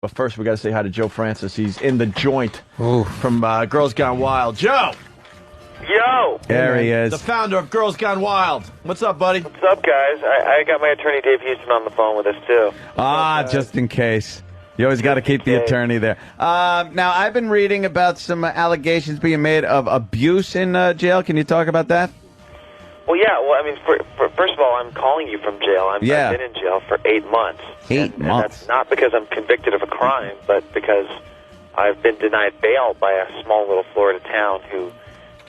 But first, we got to say hi to Joe Francis. He's in the joint from Girls Gone Wild. Joe! Yo! There he is. The founder of Girls Gone Wild. What's up, buddy? What's up, guys? I got my attorney, Dave Houston, on the phone with us, too. Just in case. You always got to keep the attorney there. Now, I've been reading about some allegations being made of abuse in jail. Can you talk about that? Well, yeah. Well, I mean, first of all, I'm calling you from jail. I've been in jail for 8 months. 8 months? And that's not because I'm convicted of a crime, but because I've been denied bail by a small little Florida town who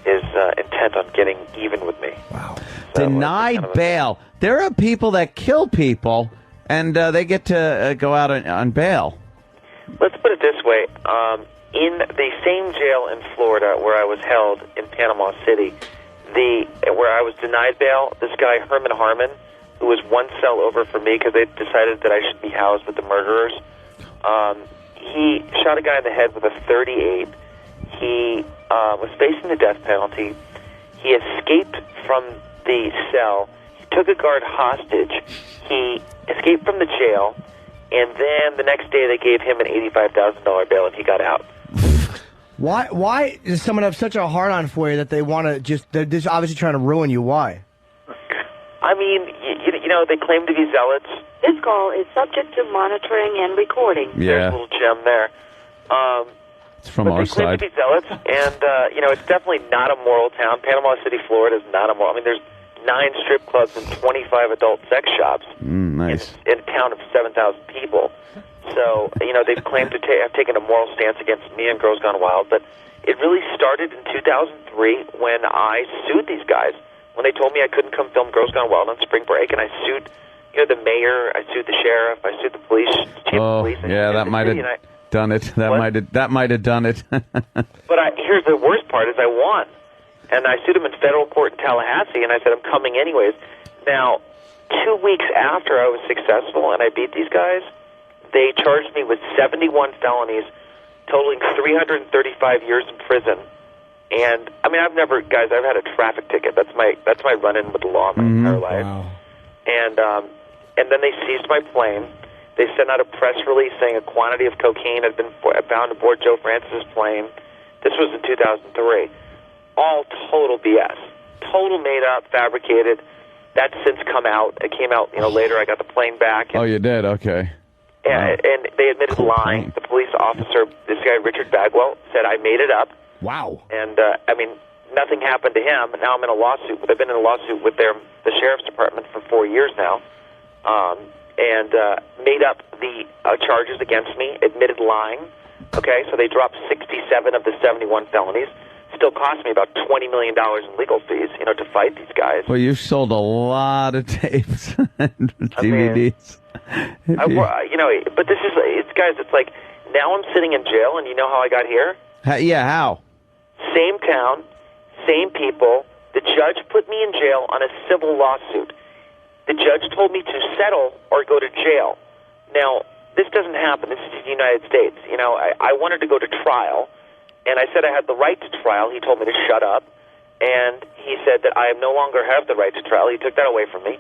is intent on getting even with me. Wow. So denied bail. There are people that kill people, and they get to go out on bail. Let's put it this way. In the same jail in Florida where I was held in Panama City, where I was denied bail, this guy, Herman Harmon, who was one cell over for me because they decided that I should be housed with the murderers, he shot a guy in the head with a .38. He was facing the death penalty. He escaped from the cell. He took a guard hostage. He escaped from the jail, and then the next day they gave him an $85,000 bail, and he got out. Why does someone have such a hard-on for you that they want to they're just obviously trying to ruin you? Why? I mean, you know, they claim to be zealots. This call is subject to monitoring and recording. Yeah. There's a little gem there. It's from our side. They claim to be zealots, and, you know, it's definitely not a moral town. Panama City, Florida is not a moral. I mean, there's 9 strip clubs and 25 adult sex shops nice. in a town of 7,000 people. So, you know, they've claimed to have taken a moral stance against me and Girls Gone Wild, but it really started in 2003 when I sued these guys. When they told me I couldn't come film Girls Gone Wild on spring break, and I sued, you know, the mayor, I sued the sheriff, I sued the police, chief of police. Yeah, that might have done it. That might have done it. But here's the worst part is I won. And I sued him in federal court in Tallahassee, and I said, I'm coming anyways. Now, 2 weeks after I was successful and I beat these guys, they charged me with 71 felonies, totaling 335 years in prison. And, I mean, I've had a traffic ticket. That's my run-in with the law my entire life. Wow. And then they seized my plane. They sent out a press release saying a quantity of cocaine had been found aboard Joe Francis's plane. This was in 2003. All total BS. Total made up, fabricated. That's since come out. It came out, you know, later. I got the plane back. Oh, you did? Okay. And they admitted lying. The police officer, this guy, Richard Bagwell, said I made it up. Wow. And, I mean, nothing happened to him. Now I'm in a lawsuit. I've been in a lawsuit with the sheriff's department for 4 years now. And made up the charges against me, admitted lying. Okay, so they dropped 67 of the 71 felonies. Still cost me about $20 million in legal fees, you know, to fight these guys. Well, you sold a lot of tapes and DVDs. You know, but guys, it's like, now I'm sitting in jail, and you know how I got here? Yeah, how? Same town, same people. The judge put me in jail on a civil lawsuit. The judge told me to settle or go to jail. Now, this doesn't happen. This is the United States. You know, I wanted to go to trial, and I said I had the right to trial. He told me to shut up, and he said that I no longer have the right to trial. He took that away from me,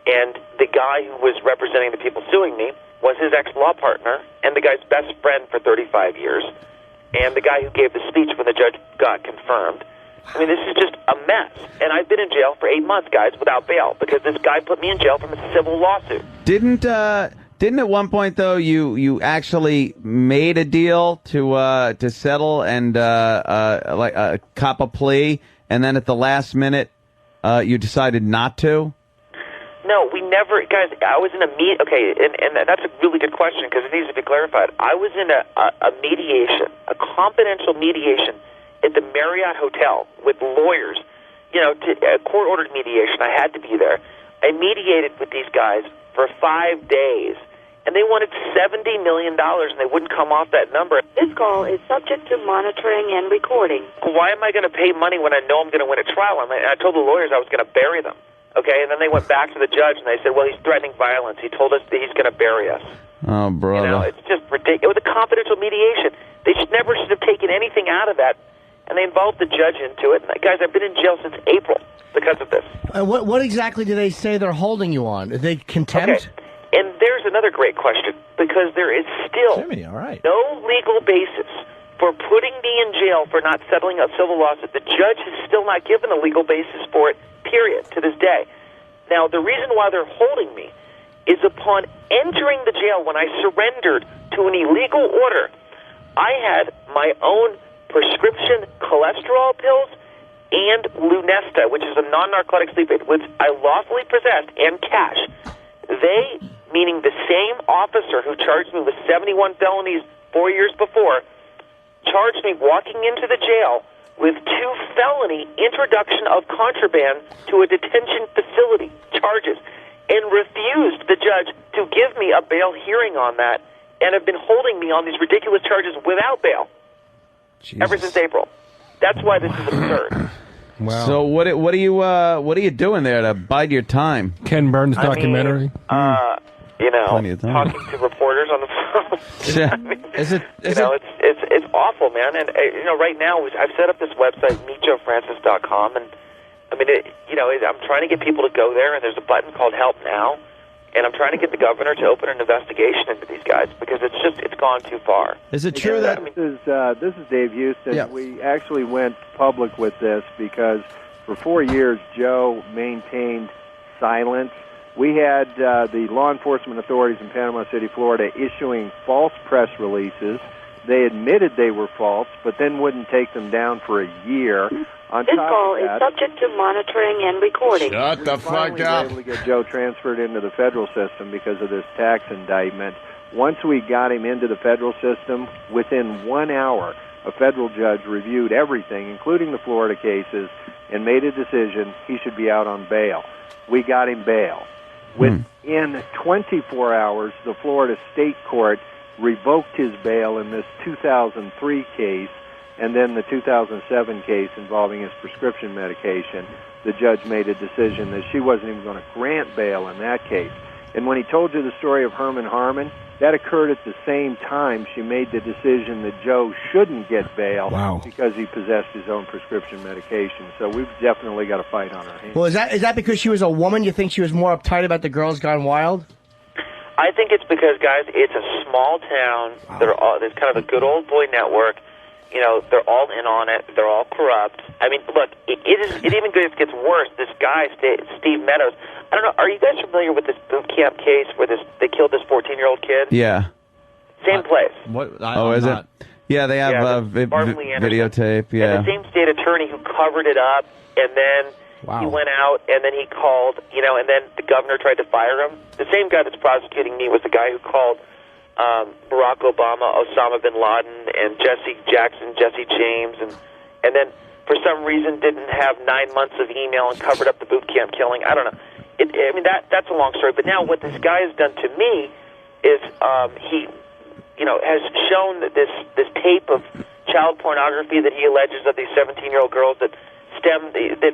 and the guy who was representing the people suing me was his ex-law partner and the guy's best friend for 35 years, and the guy who gave the speech when the judge got confirmed. I mean, this is just a mess, and I've been in jail for 8 months, guys, without bail, because this guy put me in jail from a civil lawsuit. Didn't at one point, though, you actually made a deal to settle and cop a plea, and then at the last minute you decided not to? No, we never, guys. I was in a okay, and that's a really good question because it needs to be clarified. I was in a mediation, a confidential mediation at the Marriott Hotel with lawyers, you know, a court-ordered mediation. I had to be there. I mediated with these guys for 5 days, and they wanted $70 million, and they wouldn't come off that number. This call is subject to monitoring and recording. Why am I going to pay money when I know I'm going to win a trial? I told the lawyers I was going to bury them, okay? And then they went back to the judge, and they said, well, he's threatening violence. He told us that he's going to bury us. Oh, brother. You know, it's just ridiculous. It was a confidential mediation. They should have taken anything out of that. And they involved the judge into it. And guys, I've been in jail since April because of this. What exactly do they say they're holding you on? Are they contempt? Okay. In there's another great question, because there is still Jimmy, all right. no legal basis for putting me in jail for not settling a civil lawsuit. The judge has still not given a legal basis for it, period, to this day. Now, the reason why they're holding me is upon entering the jail, when I surrendered to an illegal order, I had my own prescription cholesterol pills and Lunesta, which is a non-narcotic sleep aid, which I lawfully possessed, and cash. They, meaning the same officer who charged me with 71 felonies 4 years before, charged me walking into the jail with 2 felony introduction of contraband to a detention facility charges, and refused, the judge, to give me a bail hearing on that, and have been holding me on these ridiculous charges without bail ever since April. That's why this is absurd. Wow. So what are you doing there to bide your time? Ken Burns documentary. Plenty of time. Talking to reporters on the phone. I mean, Is it? it's awful, man. And right now I've set up this website, meetjoefrancis.com, and I mean, I'm trying to get people to go there, and there's a button called Help Now, and I'm trying to get the governor to open an investigation into these guys, because it's gone too far. Is it true that? This is Dave Houston. Yeah. We actually went public with this because for 4 years Joe maintained silence. We had the law enforcement authorities in Panama City, Florida, issuing false press releases. They admitted they were false, but then wouldn't take them down for a year. On This top call of is that, subject to monitoring and recording. Shut the fuck finally up. were able to get Joe transferred into the federal system because of this tax indictment. Once we got him into the federal system, within 1 hour, a federal judge reviewed everything, including the Florida cases, and made a decision he should be out on bail. We got him bail. Within 24 hours, the Florida State Court revoked his bail in this 2003 case, and then the 2007 case involving his prescription medication. The judge made a decision that she wasn't even going to grant bail in that case. And when he told you the story of Herman Harmon, that occurred at the same time she made the decision that Joe shouldn't get bail because he possessed his own prescription medication. So we've definitely got a fight on our hands. Well, is that because she was a woman? You think she was more uptight about the Girls Gone Wild? I think it's because, guys, it's a small town. There's kind of a good old boy network. They're all in on it. They're all corrupt. I mean, look, it even gets worse. This guy, Steve Meadows, I don't know, are you guys familiar with this boot camp case where they killed this 14-year-old kid? Yeah. Same place. What? Is it? Yeah, they have videotape. Yeah. And the same state attorney who covered it up, and then he went out, and then he called, and then the governor tried to fire him. The same guy that's prosecuting me was the guy who called Barack Obama, Osama bin Laden, and Jesse Jackson, Jesse James, and then for some reason didn't have 9 months of email and covered up the boot camp killing. I don't know. That's a long story. But now what this guy has done to me is he, has shown that this tape of child pornography that he alleges of these 17-year-old girls that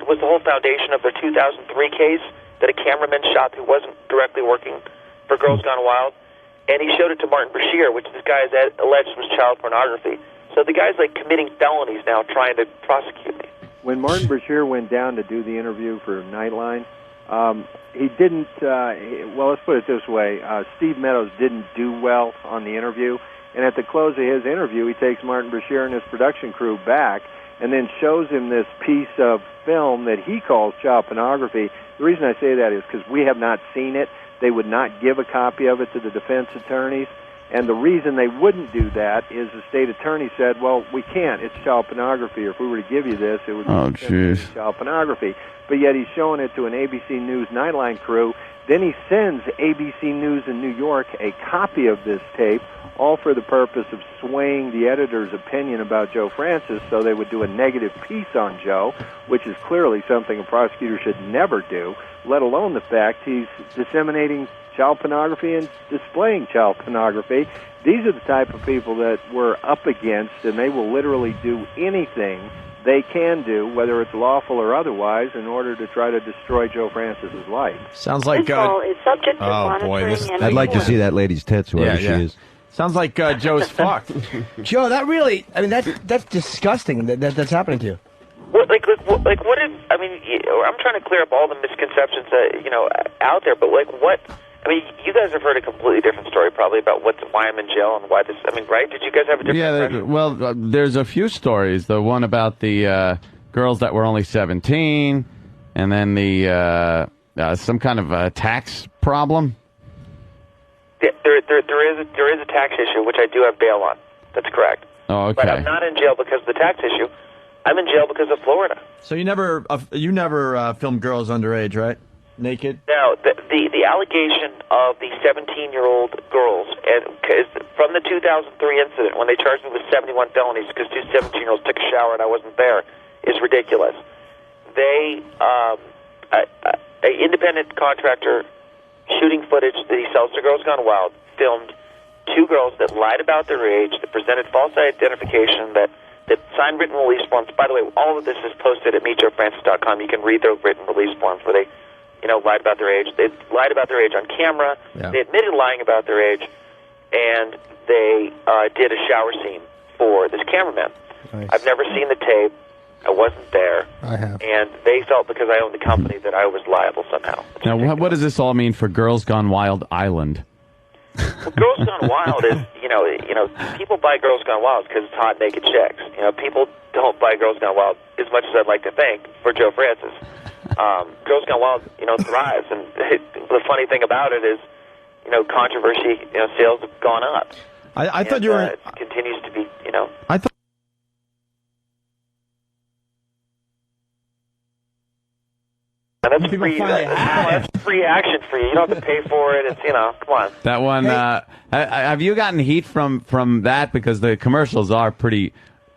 was the whole foundation of their 2003 case that a cameraman shot who wasn't directly working for Girls Gone Wild. And he showed it to Martin Bashir, which this guy has alleged was child pornography. So the guy's like committing felonies now, trying to prosecute me. When Martin Bashir went down to do the interview for Nightline, he didn't, let's put it this way, Steve Meadows didn't do well on the interview, and at the close of his interview, he takes Martin Bashir and his production crew back and then shows him this piece of film that he calls child pornography. The reason I say that is because we have not seen it. They would not give a copy of it to the defense attorneys, and the reason they wouldn't do that is the state attorney said, well, we can't. It's child pornography. Or if we were to give you this, it would be child pornography. But yet he's showing it to an ABC News Nightline crew. Then he sends ABC News in New York a copy of this tape, all for the purpose of swaying the editor's opinion about Joe Francis so they would do a negative piece on Joe, which is clearly something a prosecutor should never do, let alone the fact he's disseminating child pornography and displaying child pornography. These are the type of people that we're up against, and they will literally do anything they can do, whether it's lawful or otherwise, in order to try to destroy Joe Francis's life. Sounds like This call is subject to monitoring and I'd like to see recording. that lady's tits, whoever she is. Sounds like Joe's fucked. Joe, that's disgusting that's happening to you. What is? I mean, I'm trying to clear up all the misconceptions that out there. But what? I mean, you guys have heard a completely different story probably about why I'm in jail and why this. I mean, right? Did you guys have a different? Yeah. impression? Well, there's a few stories. The one about the girls that were only 17, and then the some kind of tax problem. Yeah, there is a tax issue which I do have bail on. That's correct. Oh, okay. But I'm not in jail because of the tax issue. I'm in jail because of Florida. So you never filmed girls underage, right? Naked? Now, the allegation of the 17-year-old girls, and cause from the 2003 incident when they charged me with 71 felonies because two 17-year-olds took a shower and I wasn't there, is ridiculous. They, an independent contractor shooting footage that he sells to Girls Gone Wild, filmed two girls that lied about their age, that presented false identification, that signed written release forms. By the way, all of this is posted at meetjoefrancis.com. You can read their written release forms where they, lied about their age. They lied about their age on camera. Yeah. They admitted lying about their age, and they did a shower scene for this cameraman. Nice. I've never seen the tape. I wasn't there. I have. And they felt because I owned the company that I was liable somehow. It's Now, ridiculous. what does this all mean for Girls Gone Wild Island? Well, Girls Gone Wild is, people buy Girls Gone Wild because it's hot, naked chicks. People don't buy Girls Gone Wild as much as I'd like to think for Joe Francis. Girls Gone Wild, thrives, and the funny thing about it is, controversy, sales have gone up. I thought you were. It continues to be, I thought. And that's People free. finally have it. That's free action for you. You don't have to pay for it. It's come on. That one. Have you gotten heat from that because the commercials are pretty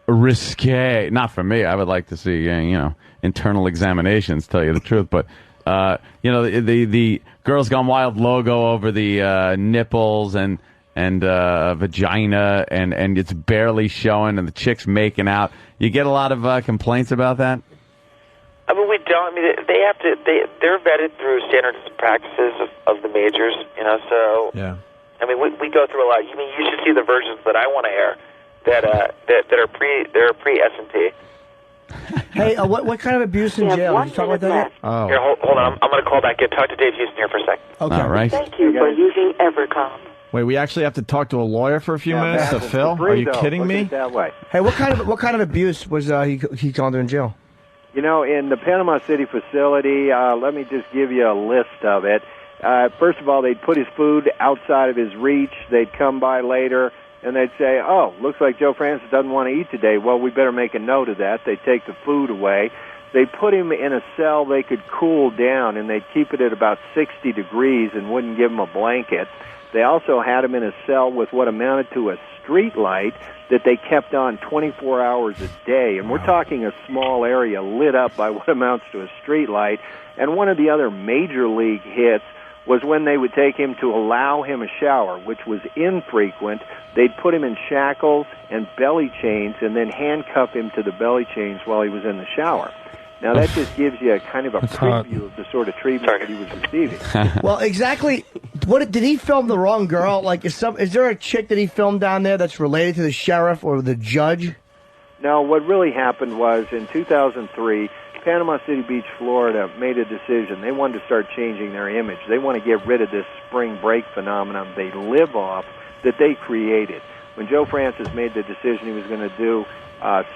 risque? Not for me. I would like to see internal examinations. Tell you the truth, but the Girls Gone Wild logo over the nipples and vagina and it's barely showing and the chick's making out. You get a lot of complaints about that. I mean, we don't. I mean, they have to. They're vetted through standards and practices of the majors. So Yeah. I mean, we go through a lot. You should see the versions that I want to air that are pre S&P. Hey, what kind of abuse in You have jail? 1 Did you talk about minute that? left. Oh. Here, hold on. I'm going to call back in. Talk to Dave Houston here for a second. Okay. All right. Thank you for using Evercom. Wait, we actually have to talk to a lawyer for a few minutes to It's Phil? free, Are you though. kidding Look at me? it that way. Hey, what kind of abuse was he gone through in jail? In the Panama City facility, let me just give you a list of it. First of all, they'd put his food outside of his reach. They'd come by later, and they'd say, oh, looks like Joe Francis doesn't want to eat today. Well, we better make a note of that. They'd take the food away. They'd put him in a cell they could cool down, and they'd keep it at about 60 degrees and wouldn't give him a blanket. They also had him in a cell with what amounted to a street light that they kept on 24 hours a day. And we're talking a small area lit up by what amounts to a street light. And one of the other major league hits was when they would take him to allow him a shower, which was infrequent. They'd put him in shackles and belly chains and then handcuff him to the belly chains while he was in the shower. Now, that just gives you a kind of a preview of the sort of treatment that he was receiving. Well, exactly. What did he film the wrong girl? Like, is there a chick that he filmed down there that's related to the sheriff or the judge? No, what really happened was in 2003, Panama City Beach, Florida, made a decision. They wanted to start changing their image. They want to get rid of this spring break phenomenon they live off that they created. When Joe Francis made the decision he was going to do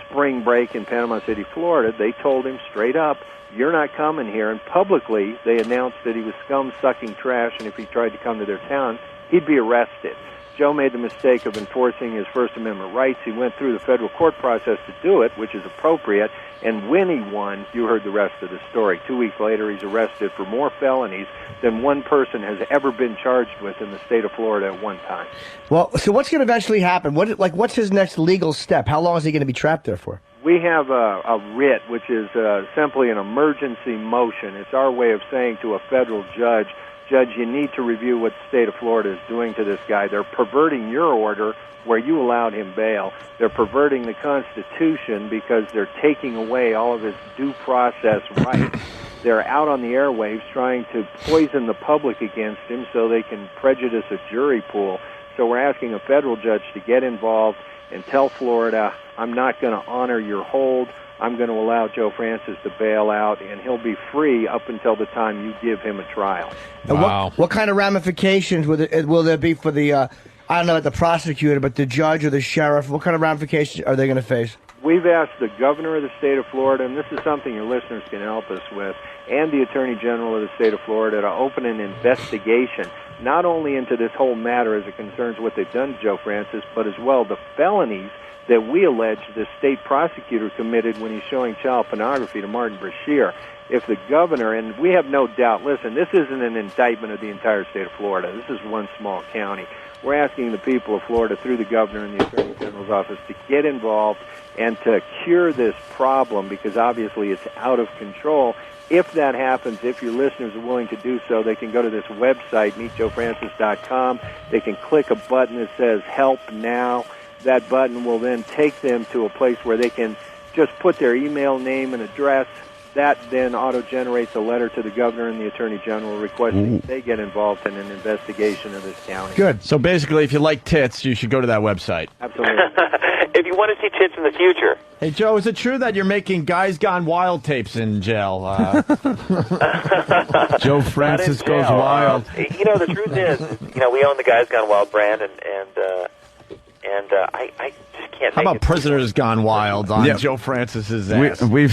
spring break in Panama City, Florida, they told him straight up, you're not coming here. And publicly, they announced that he was scum-sucking trash, and if he tried to come to their town, he'd be arrested. Joe made the mistake of enforcing his First Amendment rights. He went through the federal court process to do it, which is appropriate, and when he won, you heard the rest of the story. 2 weeks later, he's arrested for more felonies than one person has ever been charged with in the state of Florida at one time. Well, so what's going to eventually happen? What's his next legal step? How long is he going to be trapped there for? We have a writ, which is simply an emergency motion. It's our way of saying to a federal judge, Judge, you need to review what the state of Florida is doing to this guy. They're perverting your order where you allowed him bail. They're perverting the Constitution because they're taking away all of his due process rights. They're out on the airwaves trying to poison the public against him so they can prejudice a jury pool. So we're asking a federal judge to get involved and tell Florida, I'm not going to honor your hold. I'm going to allow Joe Francis to bail out, and he'll be free up until the time you give him a trial. And Wow. what kind of ramifications will there be for the, I don't know, the prosecutor, but the judge or the sheriff? What kind of ramifications are they going to face? We've asked the governor of the state of Florida, and this is something your listeners can help us with, and the attorney general of the state of Florida to open an investigation, not only into this whole matter as it concerns what they've done to Joe Francis, but as well the felonies that we allege the state prosecutor committed when he's showing child pornography to Martin Brashear. If the governor, and we have no doubt, listen, this isn't an indictment of the entire state of Florida. This is one small county. We're asking the people of Florida through the governor and the attorney general's office to get involved and to cure this problem, because obviously it's out of control. If that happens, if your listeners are willing to do so, they can go to this website, meetjoefrancis.com. They can click a button that says Help Now. That button will then take them to a place where they can just put their email, name, and address. That then auto-generates a letter to the governor and the attorney general requesting they get involved in an investigation of this county. Good. So basically, if you like tits, you should go to that website. Absolutely. If you want to see tits in the future. Hey, Joe, is it true that you're making Guys Gone Wild tapes in jail? Joe Francis Not in goes jail. wild. The truth is, we own the Guys Gone Wild brand, and I just can't. How make about it. Prisoners Gone Wild on Yeah. Joe Francis's ass? We've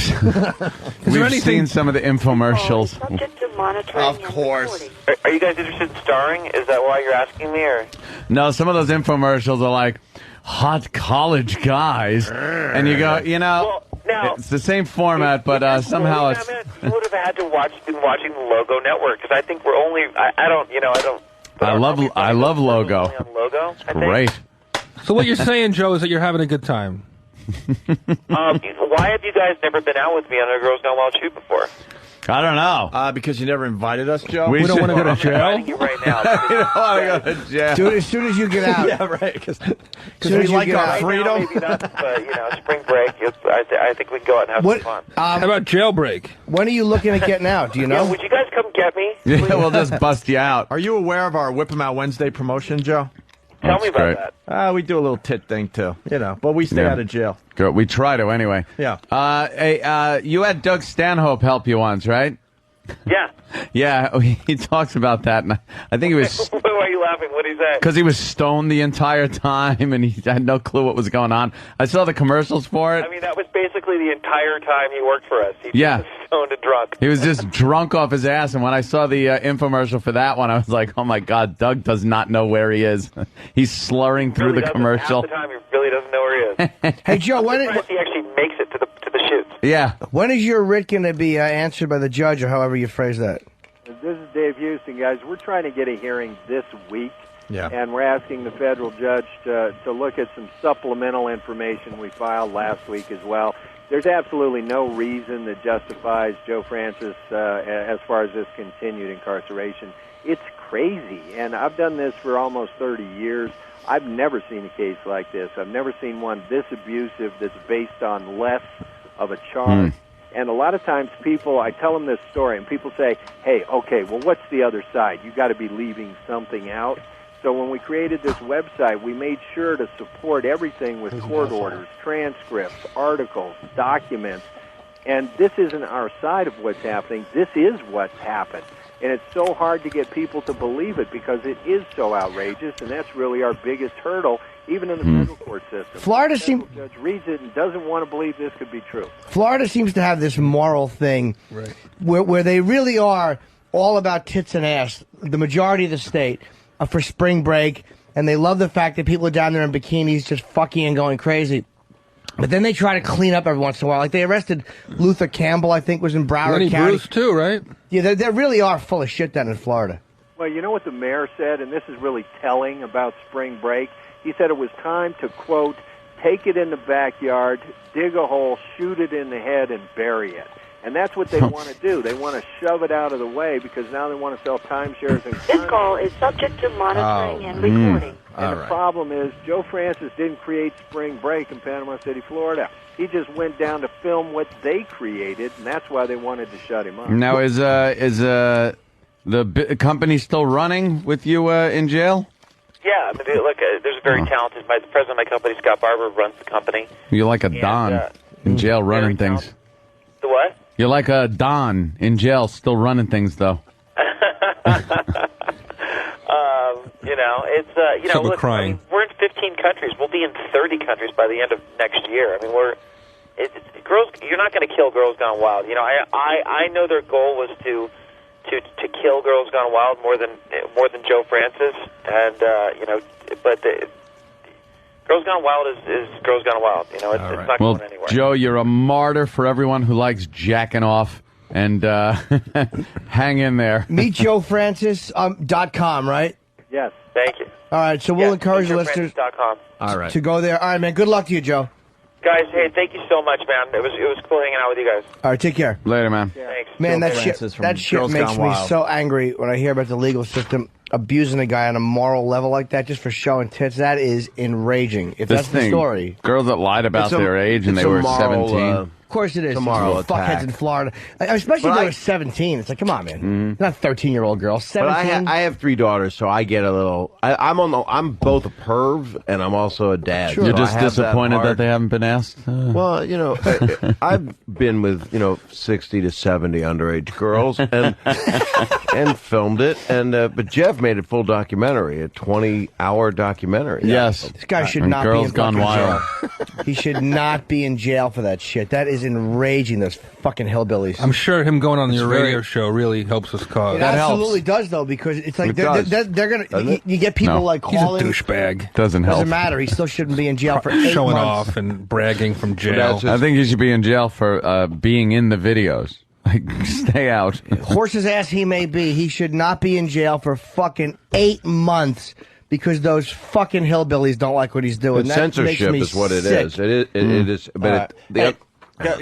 anything- seen some of the infomercials. Subject to monitoring Of and course. recording. Are you guys interested in starring? Is that why you're asking me, or? No, some of those infomercials are like hot college guys, and you go, Well, now it's the same format, but If you're somehow quoting it's. them, you would have had to been watching the Logo Network, because I think we're only. I don't. I love Logo. Only on Logo. I think. Great. So what you're saying, Joe, is that you're having a good time. Why have you guys never been out with me on a Girls Gone Wild shoot before? I don't know. Because you never invited us, Joe? We don't want to go to I'm jail. inviting you right now. You don't want to go to jail. Dude, as soon as you get out. Yeah, right. Because Soon we as you like get our out. Right now, freedom. maybe not, but spring break. I think we can go out and have What, some fun. How about jailbreak? when are you looking at getting out? Do you Yeah, know? would you guys come get me? Yeah, we'll just bust you out. Are you aware of our Whip 'em Out Wednesday promotion, Joe? Tell me That's about great. that. We do a little tit thing, too. But we stay Yeah. out of jail. Good. We try to anyway. Yeah. Hey, you had Doug Stanhope help you once, right? Yeah. Yeah, he talks about that, and I think he was Why are you laughing? What did he say? because he was stoned the entire time, and he had no clue what was going on. I saw the commercials for it. I mean, that was basically the entire time he worked for us. He Yeah. was stoned and drunk. He was just drunk off his ass, and when I saw the infomercial for that one, I was like, "Oh my God, Doug does not know where he is. He's slurring through Really the doesn't- commercial." Half the time, he really doesn't know where he is. Hey, Joe, when Sometimes he actually makes it to the shoots. Yeah, when is your writ going to be answered by the judge, or however you phrase that? This is Dave Houston, guys. We're trying to get a hearing this week, Yeah. and we're asking the federal judge to look at some supplemental information we filed last week as well. There's absolutely no reason that justifies Joe Francis as far as this continued incarceration. It's crazy, and I've done this for almost 30 years. I've never seen a case like this. I've never seen one this abusive that's based on less of a charge. And a lot of times I tell them this story, and people say, hey, okay, well, what's the other side? You got to be leaving something out. So when we created this website, we made sure to support everything with court orders, transcripts, articles, documents. And this isn't our side of what's happening. This is what's happened. And it's so hard to get people to believe it because it is so outrageous, and that's really our biggest hurdle, even in the federal court system. Florida The federal judge reads it and doesn't want to believe this could be true. Florida seems to have this moral thing where they really are all about tits and ass, the majority of the state, for spring break, and they love the fact that people are down there in bikinis just fucking and going crazy. But then they try to clean up every once in a while. Like they arrested Luther Campbell, I think was in Broward Lenny County. Bruce, too, right? Yeah, they really are full of shit down in Florida. Well, you know what the mayor said, and this is really telling about spring break? He said it was time to, quote, take it in the backyard, dig a hole, shoot it in the head, and bury it. And that's what they want to do. They want to shove it out of the way because now they want to sell timeshares and This call is subject to monitoring and recording. And the problem is Joe Francis didn't create spring break in Panama City, Florida. He just went down to film what they created, and that's why they wanted to shut him up. Now is the company still running with you in jail? Yeah, I mean, look, there's a very talented. The president of my company, Scott Barber, runs the company. You're like a And, don. In jail running Very things. The what? You're like a Don in jail, still running things, though. It's Except we're look, crying. we're in 15 countries. We'll be in 30 countries by the end of next year. I mean, girls. You're not going to kill Girls Gone Wild. I know their goal was to kill Girls Gone Wild more than Joe Francis, and but Girls Gone Wild is Girls Gone Wild. It's not Well, going anywhere. Joe, you're a martyr for everyone who likes jacking off, and hang in there. MeetJoeFrancis.com, right? Yes. Thank you. All right, so we'll encourage the listeners MeetJoeFrancis.com. All right. to go there. All right, man. Good luck to you, Joe. Guys, hey, thank you so much, man. It was cool hanging out with you guys. All right, take care. Later, man. Thanks. Man, Joe that Francis from shit Girls makes Gone me Wild. so angry when I hear about the legal system abusing a guy on a moral level like that just for showing tits. That is enraging. If This that's thing, the story. girls that lied about It's a- their age and it's they a were moral, 17. Of course it is. Tomorrow It's fuckheads attack. in Florida. Especially if But they I- were 17. It's like, come on, man. Mm-hmm. You're not a 13-year-old girl. But 17? I have 3 daughters, so I get a little. I'm both a perv and I'm also a dad. Sure. so You're just I have that disappointed that hard- they haven't been asked? Well, I've been with 60 to 70 underage girls and and filmed it, and but Jeff made a full documentary, a 20-hour documentary. Yes. This guy should And not Girls be in Gone fucking Wild. jail. He should not be in jail for that shit. That is enraging, those fucking hillbillies. I'm sure him going on your very- radio show really helps his cause. It absolutely does, though, because it's like It they're does. going Doesn't to. it? You get people No. like He's a calling. douchebag. Doesn't help. Doesn't matter. He still shouldn't be in jail for 8 Showing months. off and bragging from jail. that's just- I think you should be in jail for being in the videos. Like, stay out. Horse's ass he may be, he should not be in jail for fucking 8 months because those fucking hillbillies don't like what he's doing. But That censorship makes me is what it sick. is. It is. But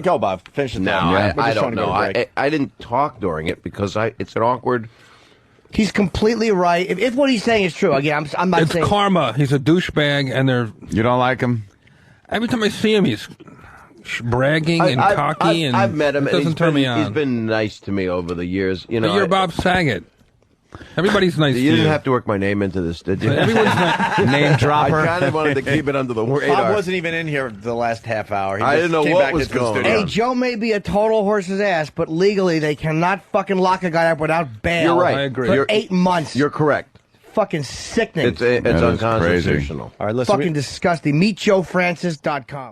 Go, Bob. Finish the no, thought. I We're just don't trying to go know. to break. I didn't talk during it because it's an awkward. He's completely right. If what he's saying is true, again, I'm not It's saying. karma. He's a douchebag, and they're You don't like him? every time I see him, he's bragging and cocky, and I've met him. It and doesn't turn me on. He's been nice to me over the years. But you're Bob Saget. Everybody's nice to You you. didn't have to work my name into this, did you? Everyone's nice. Name I dropper? kind of wanted to keep it under the radar. Bob wasn't even in here the last half hour. He I just didn't know came what back was into the going studio. Hey, Joe may be a total horse's ass, but legally they cannot fucking lock a guy up without bail. You're right. I agree. For You're- 8 months. You're correct. fucking sickening. It's That is unconstitutional. All right, listen. fucking disgusting. MeetJoeFrancis.com.